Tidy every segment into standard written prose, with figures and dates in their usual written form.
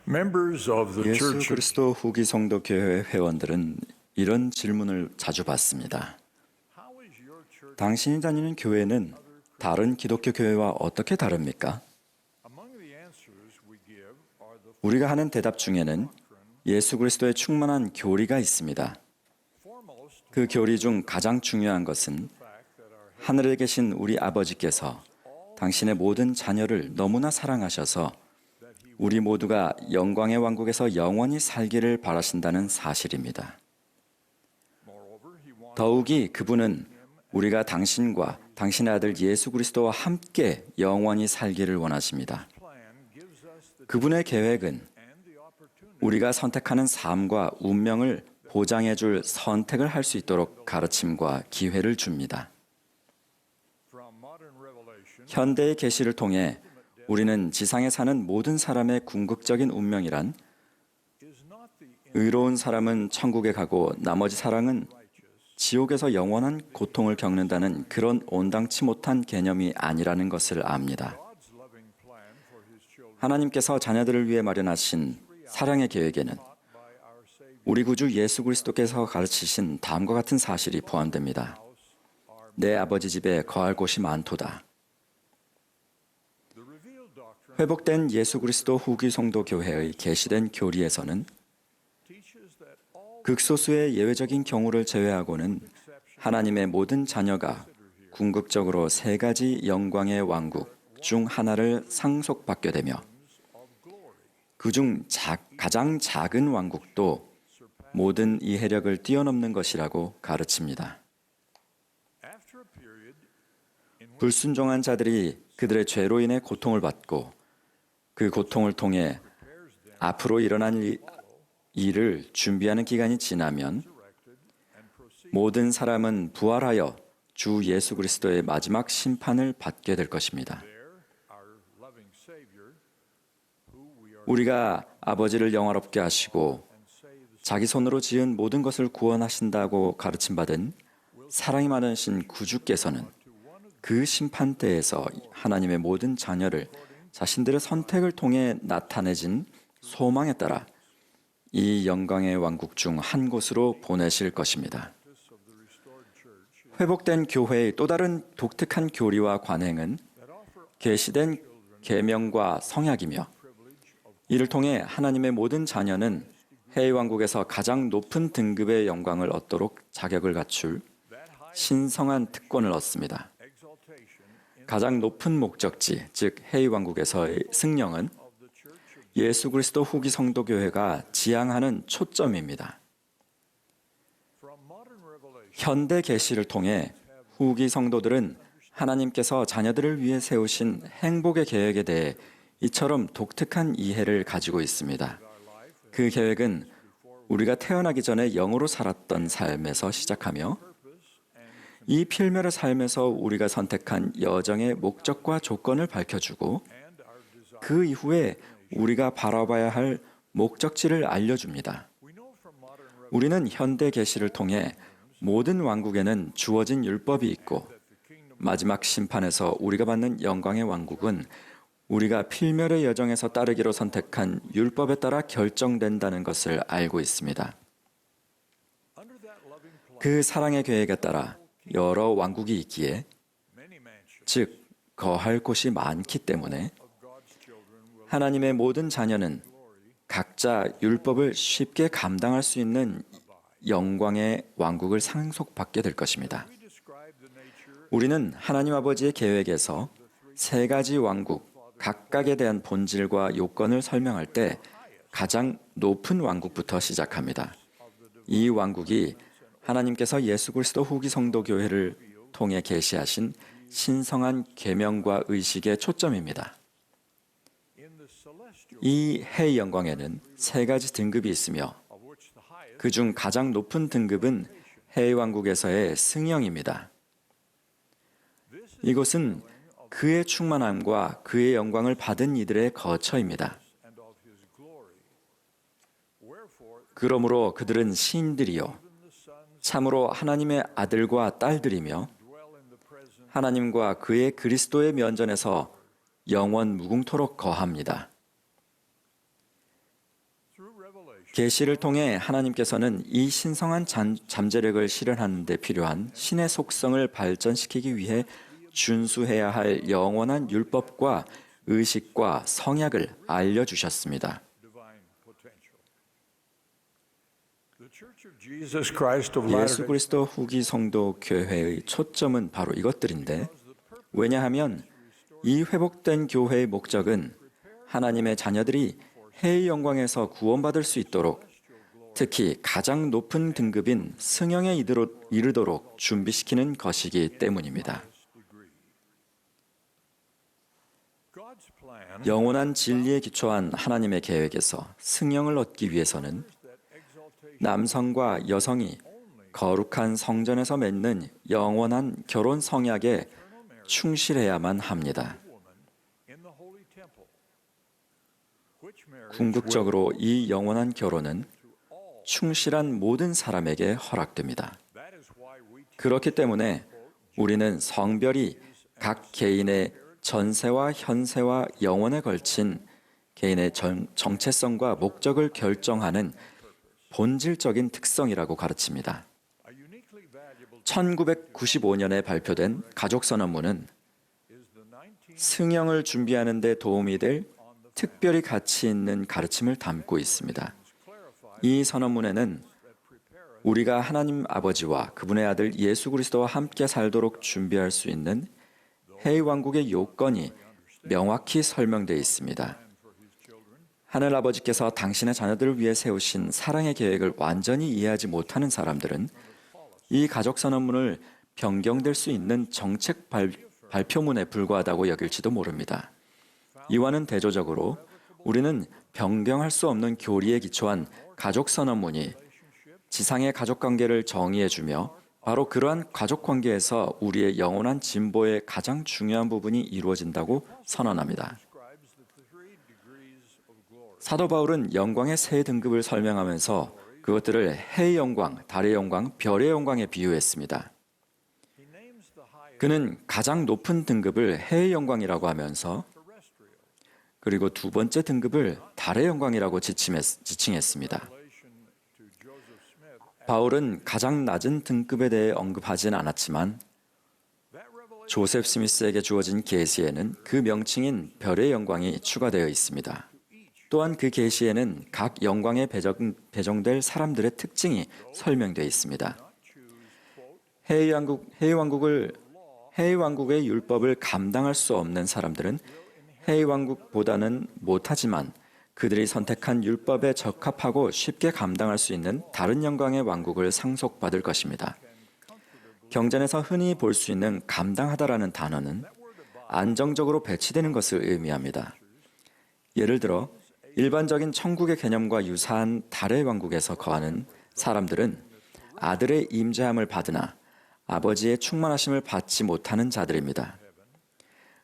Members of the 예수 Church of 그리스도 후기 성도 교회 회원들은 이런 질문을 자주 받습니다. How is your church 당신이 다니는 교회는 다른 기독교 교회와 어떻게 다릅니까? among the answers we give are the 우리가 하는 대답 중에는 예수 그리스도의 충만한 교리가 있습니다. foremost 그 교리 중 가장 중요한 것은 fact that our 하늘에 계신 우리 아버지께서 당신의 모든 자녀를 너무나 사랑하셔서 우리 모두가 영광의 왕국에서 영원히 살기를 바라신다는 사실입니다. moreover he wants 더욱이 그분은 우리가 당신과 당신의 아들 예수 그리스도와 함께 영원히 살기를 원하십니다. plan gives us the 그분의 계획은 and the opportunity 우리가 선택하는 삶과 운명을 보장해 줄 선택을 할 수 있도록 가르침과 기회를 줍니다. from modern revelation 현대의 계시를 통해 우리는 지상에 사는 모든 사람의 궁극적인 운명이란 is not the 의로운 사람은 천국에 가고 나머지 사람은 지옥에서 영원한 고통을 겪는다는 그런 온당치 못한 개념이 아니라는 것을 압니다. God's loving plan for his children 하나님께서 자녀들을 위해 마련하신 사랑의 계획에는 by our Savior 우리 구주 예수 그리스도께서 가르치신 다음과 같은 사실이 포함됩니다. 내 아버지 집에 거할 곳이 많도다. the revealed doctrine 회복된 예수 그리스도 후기 성도 교회의 계시된 교리에서는 teaches that all 극소수의 예외적인 경우를 제외하고는 하나님의 모든 자녀가 궁극적으로 세 가지 영광의 왕국 중 하나를 상속받게 되며 그중 가장 작은 왕국도 모든 이해력을 뛰어넘는 것이라고 가르칩니다. after a period in which 불순종한 자들이 그들의 죄로 인해 고통을 받고 그 고통을 통해 앞으로 일어날 일을 준비하는 기간이 지나면 and proceed 모든 사람은 부활하여 주 예수 그리스도의 마지막 심판을 받게 될 것입니다. there our loving Savior who we are 우리가 아버지를 영화롭게 하시고 and save 자기 손으로 지은 모든 것을 구원하신다고 가르침받은 사랑이 많으신 구주께서는 그 심판대에서 하나님의 모든 자녀를 자신들의 선택을 통해 나타내진 소망에 따라 이 영광의 왕국 중 한 곳으로 보내실 것입니다. of the restored church 회복된 교회의 또 다른 독특한 교리와 관행은 that offer 계시된 계명과 성약이며 이를 통해 하나님의 모든 자녀는 해의 왕국에서 가장 높은 등급의 영광을 얻도록 자격을 갖출 that high 신성한 특권을 얻습니다. exaltation in 가장 높은 목적지, 즉 해의 왕국에서의 승령은 of the church of 예수 그리스도 후기 성도 교회가 지향하는 초점입니다. from modern revelation 현대 계시를 통해 후기 성도들은 하나님께서 자녀들을 위해 세우신 행복의 계획에 대해 이처럼 독특한 이해를 가지고 있습니다. 그 계획은 우리가 태어나기 전에 영으로 살았던 삶에서 시작하며 이 필멸의 삶에서 우리가 선택한 여정의 목적과 조건을 밝혀주고 and our desire 그 이후에 우리가 바라봐야 할 목적지를 알려줍니다. we know from modern revelation 우리는 현대 계시를 통해 모든 왕국에는 주어진 율법이 있고 that the kingdom 마지막 심판에서 우리가 받는 영광의 왕국은 우리가 필멸의 여정에서 따르기로 선택한 율법에 따라 결정된다는 것을 알고 있습니다. under that loving plan 그 사랑의 계획에 따라 여러 왕국이 있기에 many mansions 즉 거할 곳이 많기 때문에 of God's children will 하나님의 모든 자녀는 각자 율법을 쉽게 감당할 수 있는 영광의 왕국을 상속받게 될 것입니다. we describe the nature 우리는 하나님 아버지의 계획에서 세 가지 왕국 각각에 대한 본질과 요건을 설명할 때 가장 높은 왕국부터 시작합니다. 이 왕국이 하나님께서 예수 그리스도 후기 성도 교회를 통해 계시하신 신성한 계명과 의식의 초점입니다. in the celestial 이 해 영광에는 세 가지 등급이 있으며 of which the highest 그중 가장 높은 등급은 해 왕국에서의 승령입니다. this is 이곳은 그의 충만함과 그의 영광을 받은 이들의 거처입니다. and of his glory wherefore 그러므로 그들은 시인들이요 even the sons 참으로 하나님의 아들과 딸들이며 dwell in the presence 하나님과 그의 그리스도의 면전에서 영원 무궁토록 거합니다. 계시를 통해 하나님께서는 이 신성한 잠재력을 실현하는 데 필요한 신의 속성을 발전시키기 위해 준수해야 할 영원한 율법과 의식과 성약을 알려주셨습니다. divine potential. The Church of Jesus Christ of 예수 Latter-day 그리스도 후기 성도 교회의 초점은 바로 이것들인데, 왜냐하면 이 회복된 교회의 목적은 하나님의 자녀들이 해의 영광에서 구원받을 수 있도록, 특히 가장 높은 등급인 승형에 이르도록 준비시키는 것이기 때문입니다. God's plan 영원한 진리에 기초한 하나님의 계획에서 승형을 얻기 위해서는 남성과 여성이 거룩한 성전에서 맺는 영원한 결혼 성약에 충실해야만 합니다. in the Holy Temple, which marriage 궁극적으로 이 영원한 결혼은 충실한 모든 사람에게 허락됩니다. that is why we 그렇기 때문에 우리는 성별이 각 개인의 전세와 현세와 영원에 걸친 개인의 정체성과 목적을 결정하는 본질적인 특성이라고 가르칩니다. a uniquely valuable 1995년에 발표된 가족선언문은 is the 19th 승형을 준비하는 데 도움이 될 특별히 가치 있는 가르침을 담고 있습니다. 이 선언문에는 우리가 하나님 아버지와 그분의 아들 예수 그리스도와 함께 살도록 준비할 수 있는 해의 왕국의 요건이 명확히 설명되어 있습니다. 하늘 아버지께서 당신의 자녀들을 위해 세우신 사랑의 계획을 완전히 이해하지 못하는 사람들은 이 가족 선언문을 변경될 수 있는 정책 발표문에 불과하다고 여길지도 모릅니다. 이와는 대조적으로 우리는 변경할 수 없는 교리에 기초한 가족 선언문이 지상의 가족 관계를 정의해주며 바로 그러한 가족 관계에서 우리의 영원한 진보의 가장 중요한 부분이 이루어진다고 선언합니다. describes the three degrees of glory. 사도 바울은 영광의 세 등급을 설명하면서 그것들을 해의 영광, 달의 영광, 별의 영광에 비유했습니다. He names the highest 그는 가장 높은 등급을 해의 영광이라고 하면서 terrestrial. 그리고 두 번째 등급을 달의 영광이라고 지칭했습니다. Relation to Joseph Smith, 바울은 가장 낮은 등급에 대해 언급하진 않았지만 that revelation 조셉 스미스에게 주어진 계시에는 그 명칭인 별의 영광이 추가되어 있습니다. 또한 그 계시에는 각 영광에 배정될 사람들의 특징이 설명되어 있습니다. 해의 왕국의 율법을 감당할 수 없는 사람들은 해의 왕국보다는 못하지만 그들이 선택한 율법에 적합하고 쉽게 감당할 수 있는 다른 영광의 왕국을 상속받을 것입니다. 경전에서 흔히 볼 수 있는 감당하다라는 단어는 안정적으로 배치되는 것을 의미합니다. 예를 들어 일반적인 천국의 개념과 유사한 달의 왕국에서 거하는 사람들은 아들의 임재함을 받으나 아버지의 충만하심을 받지 못하는 자들입니다.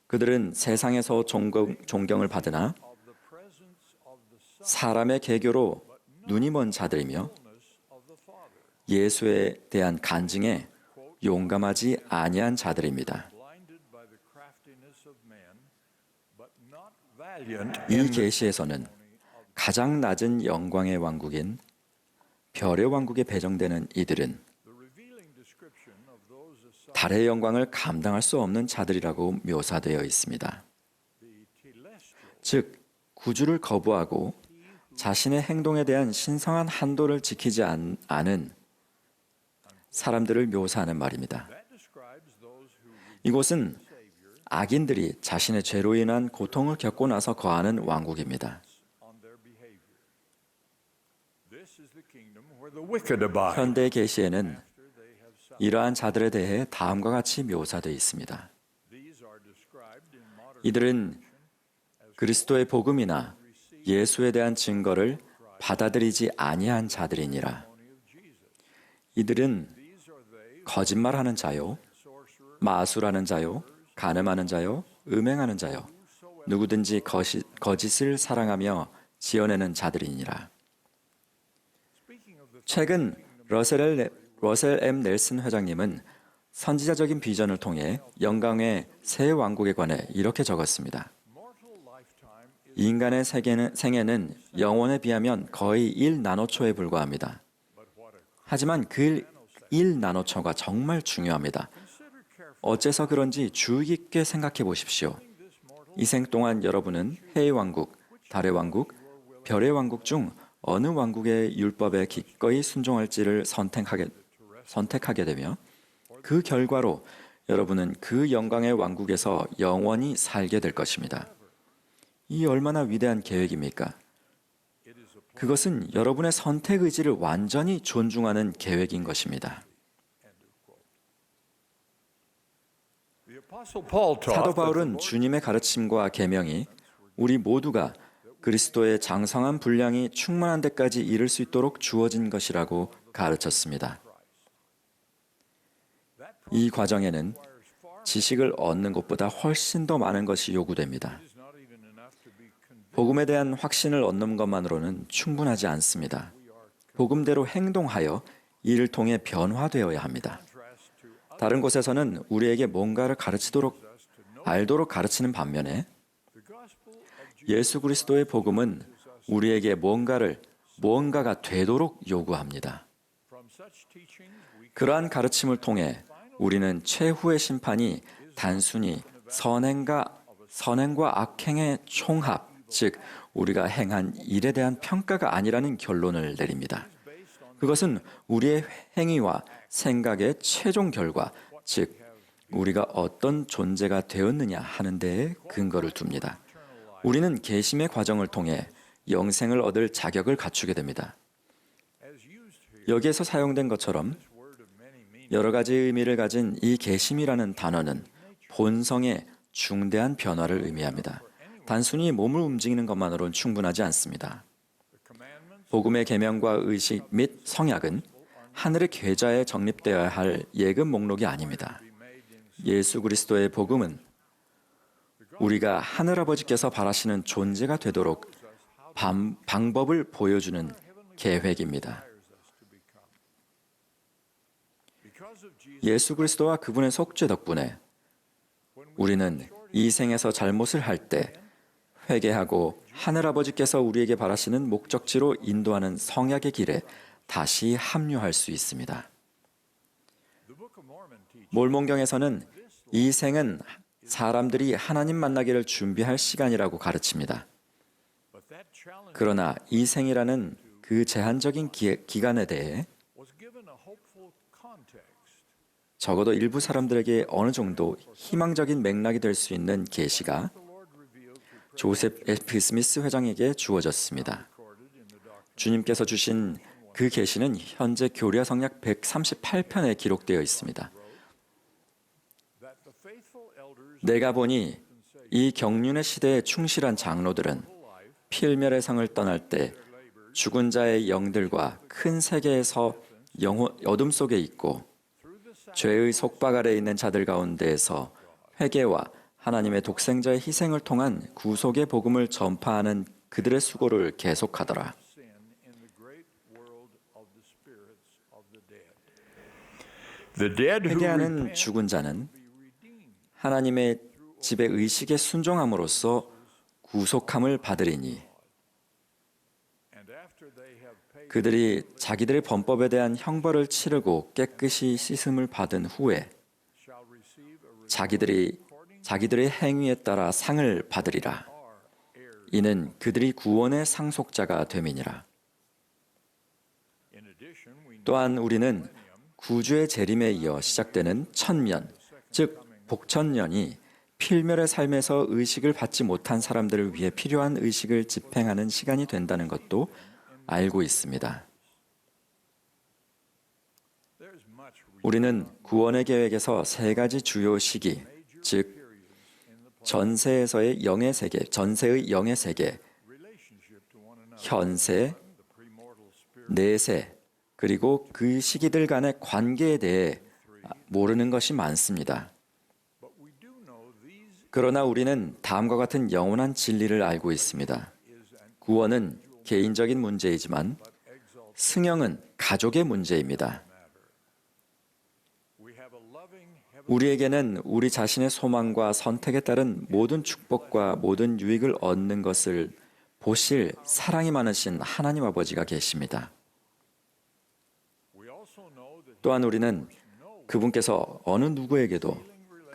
그들은 세상에서 존경을 받으나 of the presence of the 사람의 계교로 눈이 먼 자들이며 fullness of the Father, 예수에 대한 간증에 용감하지 아니한 자들입니다. blinded by the craftiness of man, but not valiant 이 in the 계시에서는 가장 낮은 영광의 왕국인 별의 왕국에 배정되는 이들은 revealing description of those assigned 달의 영광을 감당할 수 없는 자들이라고 묘사되어 있습니다. the telestial, 즉, 구주를 거부하고 자신의 행동에 대한 신성한 한도를 지키지 않은 사람들을 묘사하는 말입니다. that describes those who 이곳은 악인들이 자신의 죄로 인한 고통을 겪고 나서 거하는 왕국입니다. on their behavior. This is the kingdom where the wicked abide. 현대 계시에는 After they have suffered. 이러한 자들에 대해 다음과 같이 묘사되어 있습니다. These are described in modern 이들은 그리스도의 복음이나 예수에 대한 증거를 받아들이지 아니한 자들이니라. testimony of Jesus. 이들은 These are they, 거짓말하는 자요, sorcerer, 마술하는 자요, 간음하는 자요, 음행하는 자요, 누구든지 거짓을 사랑하며 지어내는 자들이니라. speaking of the 최근 러셀 M. 넬슨 회장님은 선지자적인 비전을 통해 영광의 새 왕국에 관해 이렇게 적었습니다. mortal lifetime is 인간의 생애는 영원에 비하면 거의 1나노초에 불과합니다. 하지만 그 1나노초가 정말 중요합니다. 어째서 그런지 주의 깊게 생각해 보십시오. 이 생 동안 여러분은 해의 왕국, 달의 왕국, 별의 왕국 중 어느 왕국의 율법에 기꺼이 순종할지를 선택하게 되며 그 결과로 여러분은 그 영광의 왕국에서 영원히 살게 될 것입니다. 이 얼마나 위대한 계획입니까? 그것은 여러분의 선택 의지를 완전히 존중하는 계획인 것입니다. 사도 바울은 주님의 가르침과 계명이 우리 모두가 그리스도의 장성한 분량이 충만한 데까지 이를 수 있도록 주어진 것이라고 가르쳤습니다. 이 과정에는 지식을 얻는 것보다 훨씬 더 많은 것이 요구됩니다. 복음에 대한 확신을 얻는 것만으로는 충분하지 않습니다. 복음대로 행동하여 이를 통해 변화되어야 합니다. 다른 곳에서는 우리에게 뭔가를 알도록 가르치는 반면에 예수 그리스도의 복음은 우리에게 무언가가 되도록 요구합니다. 그러한 가르침을 통해 우리는 최후의 심판이 단순히 선행과 악행의 총합, 즉 우리가 행한 일에 대한 평가가 아니라는 결론을 내립니다. 그것은 우리의 행위와 생각의 최종 결과, 즉 우리가 어떤 존재가 되었느냐 하는 데에 근거를 둡니다. 우리는 계심의 과정을 통해 영생을 얻을 자격을 갖추게 됩니다. 여기에서 사용된 것처럼 여러 가지 의미를 가진 이 계심이라는 단어는 본성의 중대한 변화를 의미합니다. 단순히 몸을 움직이는 것만으로는 충분하지 않습니다. 복음의 계명과 의식 및 성약은 하늘의 계좌에 적립되어야 할 예금 목록이 아닙니다. 예수 그리스도의 복음은 우리가 하늘아버지께서 바라시는 존재가 되도록 방법을 보여주는 계획입니다. 예수 그리스도와 그분의 속죄 덕분에 우리는 이 생에서 잘못을 할 때 회개하고 하늘아버지께서 우리에게 바라시는 목적지로 인도하는 성약의 길에 다시 합류할 수 있습니다. 몰몬경에서는 이 생은 사람들이 하나님 만나기를 준비할 시간이라고 가르칩니다. 그러나 이 생이라는 그 제한적인 기간에 대해 적어도 일부 사람들에게 어느 정도 희망적인 맥락이 될 수 있는 계시가 조셉 F. 스미스 회장에게 주어졌습니다. 주님께서 주신 그 계시는 현재 교리와 성약 138편에 기록되어 있습니다. 내가 보니 이 경륜의 시대에 충실한 장로들은 필멸의 성을 떠날 때 죽은 자의 영들과 큰 세계에서 어둠 속에 있고 죄의 속박 아래 있는 자들 가운데에서 회개와 하나님의 독생자의 희생을 통한 구속의 복음을 전파하는 그들의 수고를 계속하더라. 회개하는 죽은 자는 하나님의 집의 의식에 순종함으로써 구속함을 받으리니 그들이 자기들의 범법에 대한 형벌을 치르고 깨끗이 씻음을 받은 후에 자기들의 행위에 따라 상을 받으리라. 이는 그들이 구원의 상속자가 됨이니라. 또한 우리는 구주의 재림에 이어 시작되는 천년, 즉 복천년이 필멸의 삶에서 의식을 받지 못한 사람들을 위해 필요한 의식을 집행하는 시간이 된다는 것도 알고 있습니다. 우리는 구원의 계획에서 세 가지 주요 시기, 즉 전세의 영의 세계, 현세, 내세, 그리고 그 시기들 간의 관계에 대해 모르는 것이 많습니다. 그러나 우리는 다음과 같은 영원한 진리를 알고 있습니다. 구원은 개인적인 문제이지만 승영은 가족의 문제입니다. 우리에게는 우리 자신의 소망과 선택에 따른 모든 축복과 모든 유익을 얻는 것을 보실 사랑이 많으신 하나님 아버지가 계십니다. 또한 우리는 그분께서 어느 누구에게도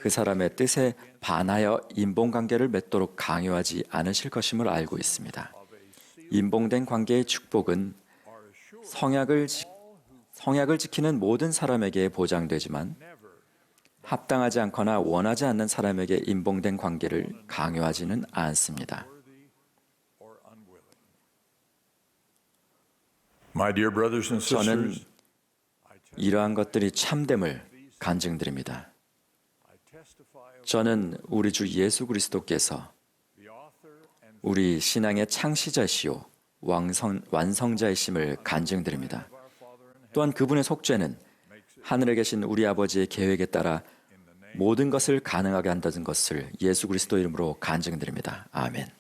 그 사람의 뜻에 반하여 인본관계를 맺도록 강요하지 않으실 것임을 알고 있습니다. 인봉된 관계의 축복은 성약을 지키는 모든 사람에게 보장되지만 합당하지 않거나 원하지 않는 사람에게 인봉된 관계를 강요하지는 않습니다. My dear brothers and 저는 sisters, 이러한 것들이 참됨을 간증드립니다. 저는 우리 주 예수 그리스도께서 우리 신앙의 창시자시요 완성자이심을 간증드립니다. 또한 그분의 속죄는 하늘에 계신 우리 아버지의 계획에 따라 모든 것을 가능하게 한다는 것을 예수 그리스도 이름으로 간증드립니다. 아멘.